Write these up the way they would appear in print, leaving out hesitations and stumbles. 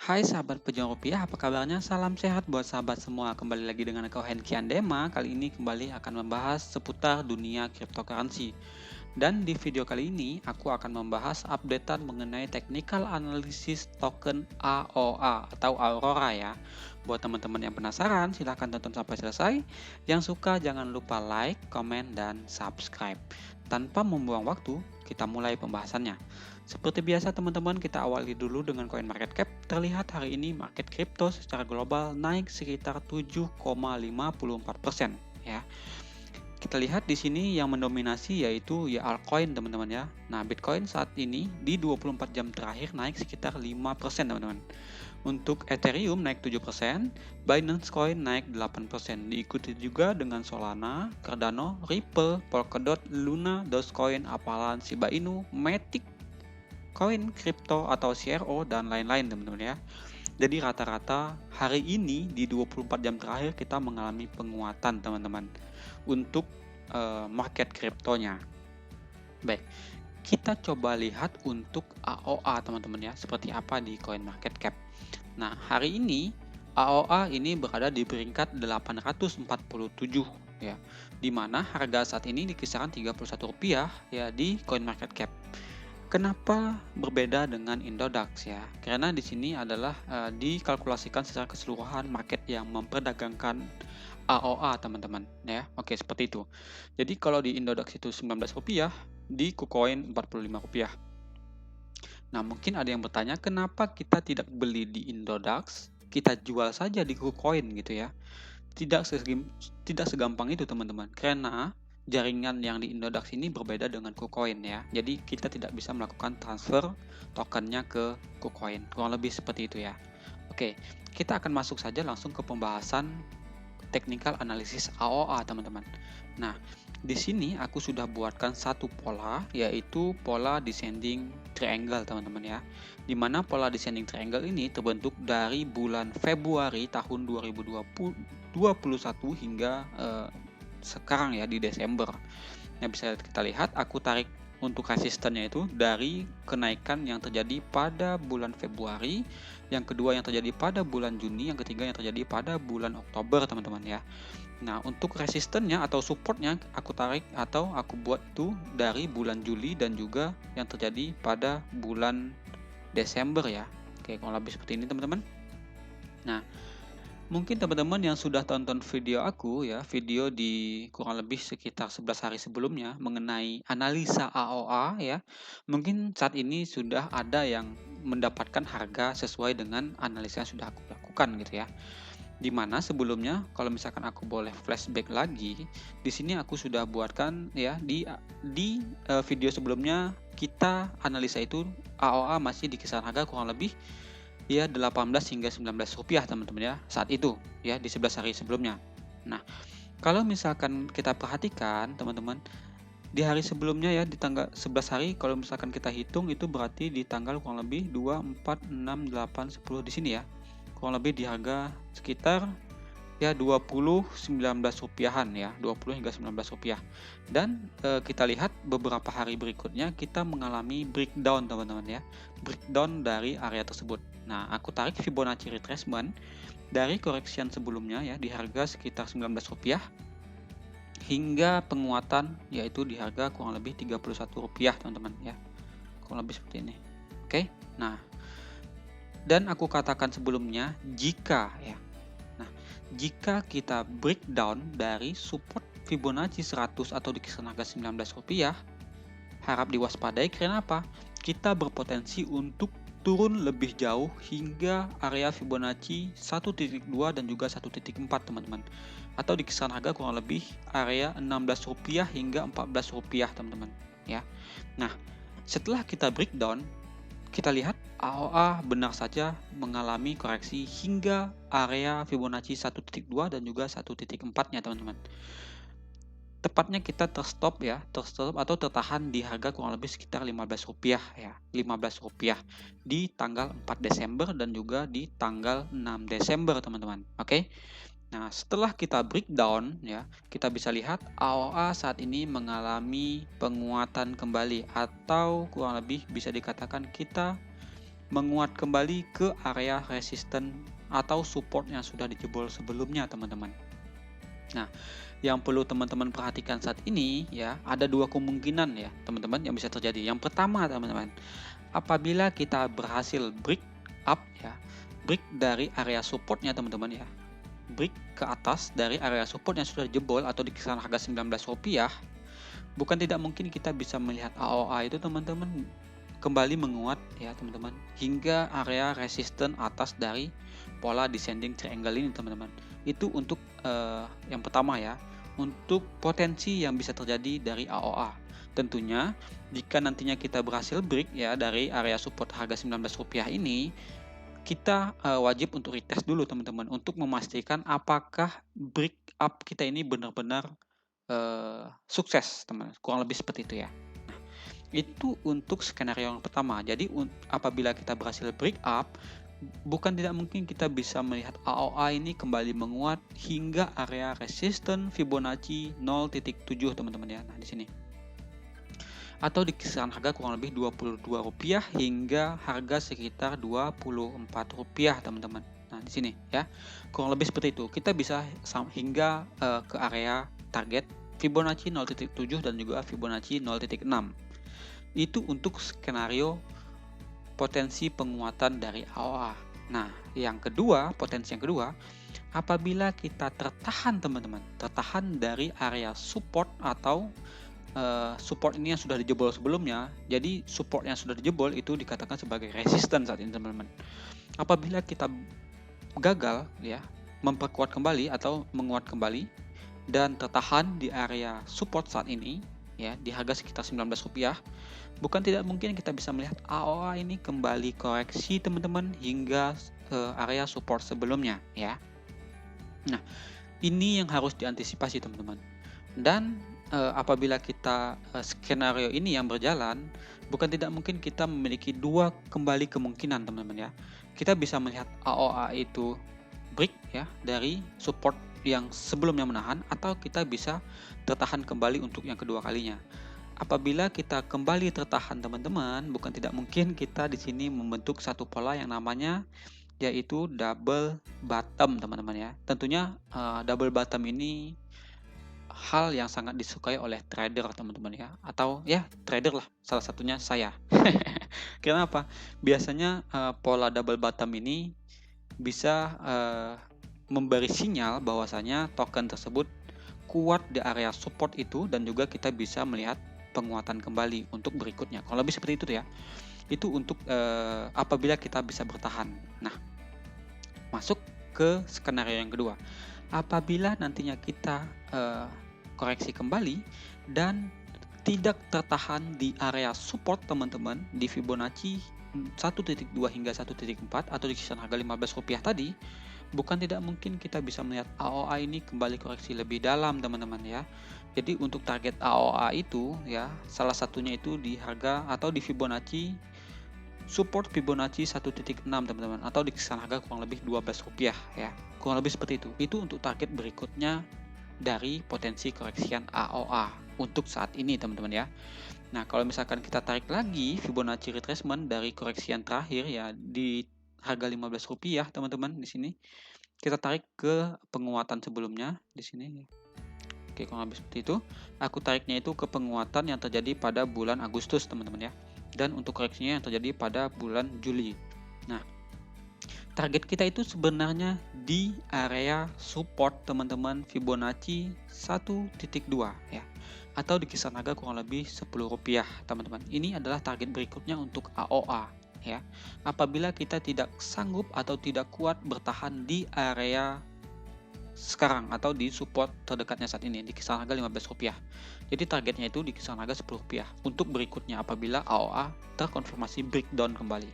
Hai sahabat pejuang rupiah, apa kabarnya? Salam sehat buat sahabat semua. Kembali lagi dengan aku Henki Andema. Kali ini kembali akan membahas seputar dunia cryptocurrency. Dan di video kali ini aku akan membahas updatean mengenai technical analysis token AOA atau Aurora ya. Buat teman-teman yang penasaran, silahkan tonton sampai selesai. Yang suka jangan lupa like, komen, dan subscribe. Tanpa membuang waktu, kita mulai pembahasannya. Seperti biasa teman-teman, kita awali dulu dengan coin market cap. Terlihat hari ini market crypto secara global naik sekitar 7,54% ya. Kita lihat di sini yang mendominasi yaitu ya altcoin teman-teman ya. Nah, Bitcoin saat ini di 24 jam terakhir naik sekitar 5% teman-teman. Untuk Ethereum naik 7%, Binance Coin naik 8%. Diikuti juga dengan Solana, Cardano, Ripple, Polkadot, Luna, Dogecoin, Avalanche, Shiba Inu, Matic, Coin Crypto atau CRO dan lain-lain teman-teman ya. Jadi rata-rata hari ini di 24 jam terakhir kita mengalami penguatan teman-teman untuk market kriptonya. Baik, kita coba lihat untuk AOA teman-teman ya, seperti apa di coin market cap. Nah, hari ini AOA ini berada di peringkat 847 ya, di mana harga saat ini di kisaran Rp31 ya di coin market cap. Kenapa berbeda dengan Indodax ya? Karena di sini adalah dikalkulasikan secara keseluruhan market yang memperdagangkan AOA teman-teman ya. Oke, seperti itu. Jadi kalau di Indodax itu Rp19, di KuCoin Rp45. Nah, mungkin ada yang bertanya, kenapa kita tidak beli di Indodax, kita jual saja di KuCoin gitu ya? Tidak segampang itu teman-teman, karena jaringan yang di Indodax ini berbeda dengan KuCoin ya. Jadi kita tidak bisa melakukan transfer tokennya ke KuCoin. Kurang lebih seperti itu ya. Oke, kita akan masuk saja langsung ke pembahasan technical analysis AOA teman-teman. Nah, di sini aku sudah buatkan satu pola, yaitu pola descending triangle teman-teman ya. Dimana pola descending triangle ini terbentuk dari bulan Februari tahun 2021 hingga sekarang ya di Desember. Nah, bisa kita lihat aku tarik untuk resistennya itu dari kenaikan yang terjadi pada bulan Februari, yang kedua yang terjadi pada bulan Juni, yang ketiga yang terjadi pada bulan Oktober teman-teman ya. Nah, untuk resistennya atau supportnya aku tarik atau aku buat itu dari bulan Juli dan juga yang terjadi pada bulan Desember ya. Oke, kurang lebih seperti ini teman-teman. Nah, mungkin teman-teman yang sudah tonton video aku ya, video di kurang lebih sekitar 11 hari sebelumnya mengenai analisa AOA ya, mungkin saat ini sudah ada yang mendapatkan harga sesuai dengan analisa yang sudah aku lakukan gitu ya. Dimana sebelumnya kalau misalkan aku boleh flashback lagi, di sini aku sudah buatkan ya di video sebelumnya kita analisa itu AOA masih di kisaran harga kurang lebih ya 18 hingga Rp19 teman-teman ya saat itu ya di 11 hari sebelumnya. Nah, kalau misalkan kita perhatikan teman-teman di hari sebelumnya ya di tanggal 11 hari kalau misalkan kita hitung itu berarti di tanggal kurang lebih 2, 4, 6, 8, 10 di sini ya. Kurang lebih di harga sekitar ya Rp20.19-an ya, 20 hingga Rp19. Dan kita lihat beberapa hari berikutnya kita mengalami breakdown teman-teman ya. Breakdown dari area tersebut. Nah, aku tarik Fibonacci retracement dari correction sebelumnya ya di harga sekitar Rp19 hingga penguatan yaitu di harga kurang lebih Rp31 teman-teman ya. Kurang lebih seperti ini. Oke. Nah, dan aku katakan sebelumnya jika jika kita breakdown dari support Fibonacci 100 atau di kisaran harga Rp19, harap diwaspadai karena apa? Kita berpotensi untuk turun lebih jauh hingga area Fibonacci 1.2 dan juga 1.4 teman-teman. Atau di kisaran harga kurang lebih area Rp16 hingga Rp14 teman-teman ya. Nah, setelah kita breakdown, kita lihat AOA benar saja mengalami koreksi hingga area Fibonacci 1.2 dan juga 1.4-nya teman-teman. Tepatnya kita terstop atau tertahan di harga kurang lebih sekitar Rp15 ya, Rp15 di tanggal 4 Desember dan juga di tanggal 6 Desember teman-teman. Oke. Nah, setelah kita breakdown ya, kita bisa lihat AOA saat ini mengalami penguatan kembali atau kurang lebih bisa dikatakan kita menguat kembali ke area resisten atau support yang sudah dijebol sebelumnya, teman-teman. Nah, yang perlu teman-teman perhatikan saat ini ya, ada dua kemungkinan ya, teman-teman, yang bisa terjadi. Yang pertama, teman-teman, apabila kita berhasil break up ya, break dari area supportnya, teman-teman ya, break ke atas dari area support yang sudah jebol atau di kisaran harga Rp19, bukan tidak mungkin kita bisa melihat AOA itu, teman-teman, kembali menguat ya, teman-teman, hingga area resisten atas dari pola descending triangle ini, teman-teman. Itu untuk yang pertama ya, untuk potensi yang bisa terjadi dari AOA. Tentunya jika nantinya kita berhasil break ya dari area support harga Rp19 ini, kita wajib untuk retest dulu, teman-teman, untuk memastikan apakah break up kita ini benar-benar sukses, teman. Kurang lebih seperti itu ya. Nah, itu untuk skenario yang pertama. Jadi apabila kita berhasil break up, bukan tidak mungkin kita bisa melihat AOA ini kembali menguat hingga area resisten Fibonacci 0.7, teman-teman ya. Nah, di sini. Atau di kisaran harga kurang lebih Rp22 hingga harga sekitar Rp24, teman-teman. Nah, di sini ya. Kurang lebih seperti itu. Kita bisa hingga ke area target Fibonacci 0.7 dan juga Fibonacci 0.6. Itu untuk skenario potensi penguatan dari AOA. Nah, yang kedua, potensi yang kedua, apabila kita tertahan, teman-teman, tertahan dari area support atau support ini yang sudah dijebol sebelumnya. Jadi support yang sudah dijebol itu dikatakan sebagai resisten saat ini, teman-teman. Apabila kita gagal ya memperkuat kembali atau menguat kembali dan tertahan di area support saat ini ya di harga sekitar Rp19, bukan tidak mungkin kita bisa melihat AOA ini kembali koreksi, teman-teman, hingga area support sebelumnya ya. Nah, ini yang harus diantisipasi, teman-teman. Dan apabila kita skenario ini yang berjalan, bukan tidak mungkin kita memiliki dua kembali kemungkinan, teman-teman ya. Kita bisa melihat AOA itu break ya dari support yang sebelumnya menahan, atau kita bisa tertahan kembali untuk yang kedua kalinya. Apabila kita kembali tertahan, teman-teman, bukan tidak mungkin kita di sini membentuk satu pola yang namanya yaitu double bottom, teman-teman ya. Tentunya double bottom ini hal yang sangat disukai oleh trader, teman-teman ya, atau ya trader lah, salah satunya saya. Kenapa? Biasanya pola double bottom ini bisa memberi sinyal bahwasanya token tersebut kuat di area support itu, dan juga kita bisa melihat penguatan kembali untuk berikutnya. Kalau lebih seperti itu ya. Itu untuk apabila kita bisa bertahan. Nah, masuk ke skenario yang kedua. Apabila nantinya kita koreksi kembali dan tidak tertahan di area support, teman-teman, di Fibonacci 1.2 hingga 1.4 atau di kisaran harga Rp15 tadi, bukan tidak mungkin kita bisa melihat AOA ini kembali koreksi lebih dalam, teman-teman ya. Jadi untuk target AOA itu ya, salah satunya itu di harga atau di Fibonacci support Fibonacci 1.6, teman-teman, atau di kisaran harga kurang lebih Rp12 ya. Kurang lebih seperti itu. Itu untuk target berikutnya dari potensi koreksian AOA untuk saat ini, teman-teman ya. Nah, kalau misalkan kita tarik lagi Fibonacci retracement dari koreksian terakhir ya di harga Rp15, teman-teman, di sini kita tarik ke penguatan sebelumnya di sini. Oke, kurang lebih seperti itu. Aku tariknya itu ke penguatan yang terjadi pada bulan Agustus, teman-teman ya. Dan untuk koreksinya yang terjadi pada bulan Juli. Nah, target kita itu sebenarnya di area support, teman-teman, Fibonacci 1.2 ya, atau di kisaran harga kurang lebih Rp10, teman-teman. Ini adalah target berikutnya untuk AOA ya. Apabila kita tidak sanggup atau tidak kuat bertahan di area sekarang atau di support terdekatnya saat ini di kisaran harga Rp15. Jadi targetnya itu di kisaran harga Rp10 untuk berikutnya apabila AOA terkonfirmasi breakdown kembali.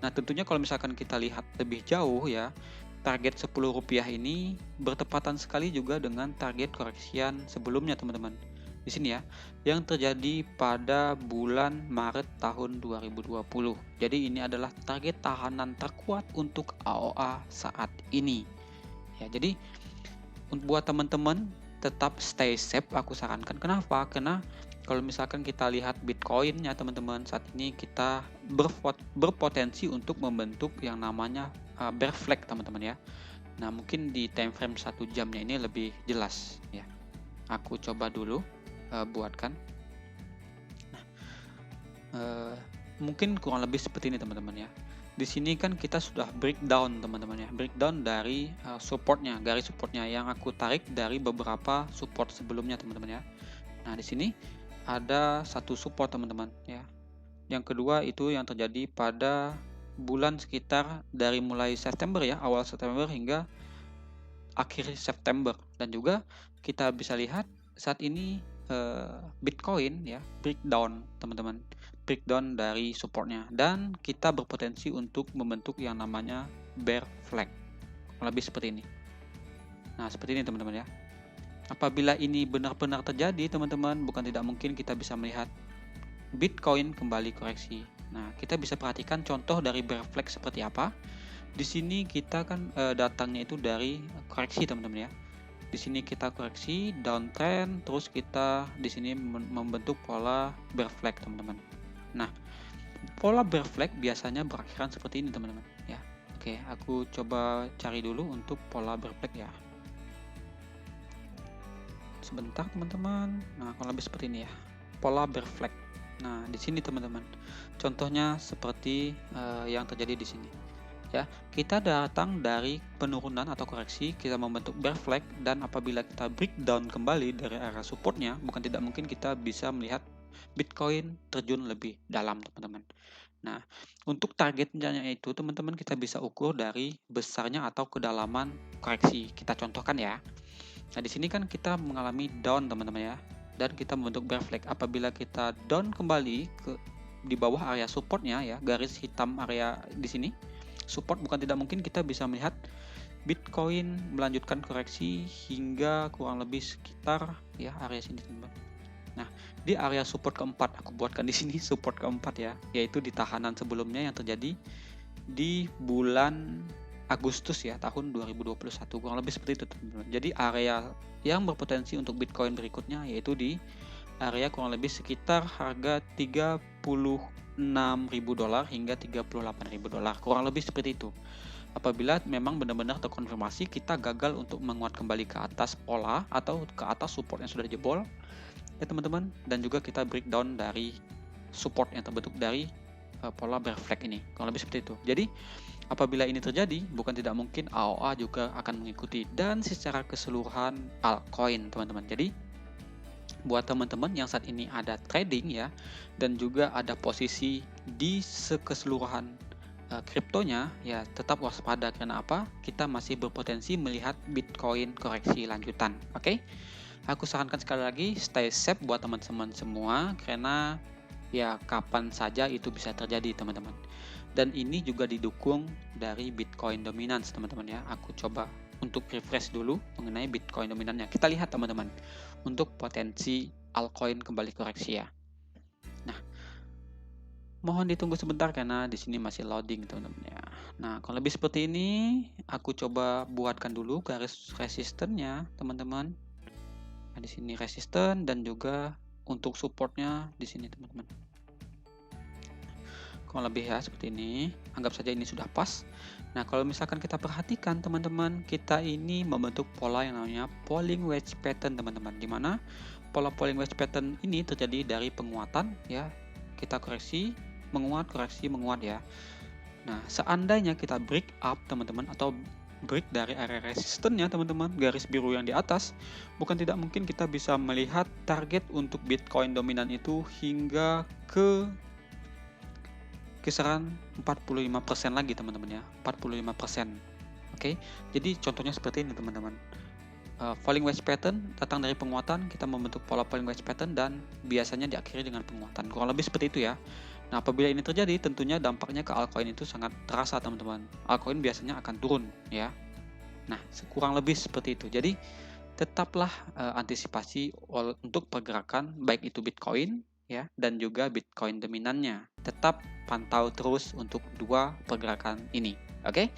Nah, tentunya kalau misalkan kita lihat lebih jauh ya, target Rp10 ini bertepatan sekali juga dengan target koreksian sebelumnya, teman-teman. Di sini ya, yang terjadi pada bulan Maret tahun 2020. Jadi ini adalah target tahanan terkuat untuk AOA saat ini. Ya, jadi buat teman-teman tetap stay safe aku sarankan. Kenapa? Karena kalau misalkan kita lihat Bitcoin-nya teman-teman, saat ini kita berpotensi untuk membentuk yang namanya bear flag teman-teman ya. Nah, mungkin di time frame 1 jamnya ini lebih jelas ya. Aku coba dulu buatkan. Mungkin kurang lebih seperti ini teman-teman ya. Di sini kan kita sudah breakdown teman-teman ya, breakdown dari supportnya, garis supportnya yang aku tarik dari beberapa support sebelumnya teman-teman ya. Nah, di sini ada satu support teman-teman ya. Yang kedua itu yang terjadi pada bulan sekitar dari mulai September ya, awal September hingga akhir September. Dan juga kita bisa lihat saat ini Bitcoin ya breakdown teman-teman, breakdown dari supportnya, dan kita berpotensi untuk membentuk yang namanya bear flag, lebih seperti ini. Nah, seperti ini teman-teman ya. Apabila ini benar-benar terjadi teman-teman, bukan tidak mungkin kita bisa melihat Bitcoin kembali koreksi. Nah, kita bisa perhatikan contoh dari bear flag seperti apa. Di sini kita kan datangnya itu dari koreksi teman-teman ya. Di sini kita koreksi downtrend, terus kita di sini membentuk pola bear flag teman-teman. Nah, pola bear flag biasanya berakhiran seperti ini teman-teman ya. Oke, aku coba cari dulu untuk pola bear flag ya. Sebentar teman-teman. Nah, kurang lebih seperti ini ya, pola bear flag. Nah, di sini teman-teman, contohnya seperti yang terjadi di sini. Ya, kita datang dari penurunan atau koreksi, kita membentuk bear flag, dan apabila kita breakdown kembali dari area supportnya, bukan tidak mungkin kita bisa melihat Bitcoin terjun lebih dalam teman-teman. Nah, untuk targetnya itu teman-teman kita bisa ukur dari besarnya atau kedalaman koreksi. Kita contohkan ya. Nah, di sini kan kita mengalami down teman-teman ya, dan kita membentuk bear flag. Apabila kita down kembali ke di bawah area supportnya ya, garis hitam area di sini support, bukan tidak mungkin kita bisa melihat Bitcoin melanjutkan koreksi hingga kurang lebih sekitar ya area sini teman-teman. Nah, di area support keempat aku buatkan di sini support keempat ya, yaitu di tahanan sebelumnya yang terjadi di bulan Agustus ya tahun 2021, kurang lebih seperti itu teman-teman. Jadi area yang berpotensi untuk Bitcoin berikutnya yaitu di area kurang lebih sekitar harga $36.000 hingga $38.000, kurang lebih seperti itu. Apabila memang benar-benar terkonfirmasi kita gagal untuk menguat kembali ke atas pola atau ke atas support yang sudah jebol ya teman-teman, dan juga kita breakdown dari support yang terbentuk dari pola bear flag ini, kurang lebih seperti itu. Jadi apabila ini terjadi, bukan tidak mungkin AOA juga akan mengikuti, dan secara keseluruhan altcoin teman-teman. Jadi buat teman-teman yang saat ini ada trading ya, dan juga ada posisi di keseluruhan kriptonya ya, tetap waspada. Karena apa? Kita masih berpotensi melihat Bitcoin koreksi lanjutan. Oke? Aku sarankan sekali lagi stay safe buat teman-teman semua, karena ya kapan saja itu bisa terjadi teman-teman. Dan ini juga didukung dari Bitcoin dominance teman-teman ya. Aku coba untuk refresh dulu mengenai Bitcoin dominannya. Kita lihat teman-teman untuk potensi altcoin kembali koreksi ya. Nah, mohon ditunggu sebentar karena di sini masih loading teman-teman ya. Nah, kalau lebih seperti ini, aku coba buatkan dulu garis resistennya teman-teman. Nah, di sini resisten dan juga untuk supportnya di sini teman-teman. Kurang lebih ya seperti ini. Anggap saja ini sudah pas. Nah, kalau misalkan kita perhatikan teman-teman, kita ini membentuk pola yang namanya falling wedge pattern teman-teman. Dimana pola falling wedge pattern ini terjadi dari penguatan ya. Kita koreksi, menguat, koreksi, menguat ya. Nah, seandainya kita break up teman-teman, atau break dari area resistennya teman-teman, garis biru yang di atas, bukan tidak mungkin kita bisa melihat target untuk Bitcoin dominan itu hingga ke kisaran 45% lagi teman-teman ya, 45%. Oke, jadi contohnya seperti ini teman-teman. Falling wedge pattern datang dari penguatan, kita membentuk pola falling wedge pattern dan biasanya diakhiri dengan penguatan, kurang lebih seperti itu ya. Nah, apabila ini terjadi, tentunya dampaknya ke altcoin itu sangat terasa teman-teman. Altcoin biasanya akan turun ya. Nah, kurang lebih seperti itu. Jadi tetaplah antisipasi untuk pergerakan baik itu Bitcoin ya dan juga Bitcoin dominannya. Tetap pantau terus untuk dua pergerakan ini. Oke?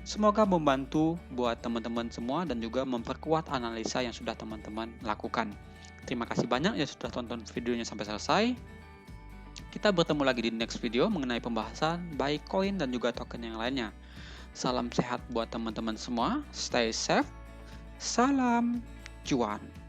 Semoga membantu buat teman-teman semua dan juga memperkuat analisa yang sudah teman-teman lakukan. Terima kasih banyak yang sudah tonton videonya sampai selesai. Kita bertemu lagi di next video mengenai pembahasan buy coin dan juga token yang lainnya. Salam sehat buat teman-teman semua, stay safe, salam cuan.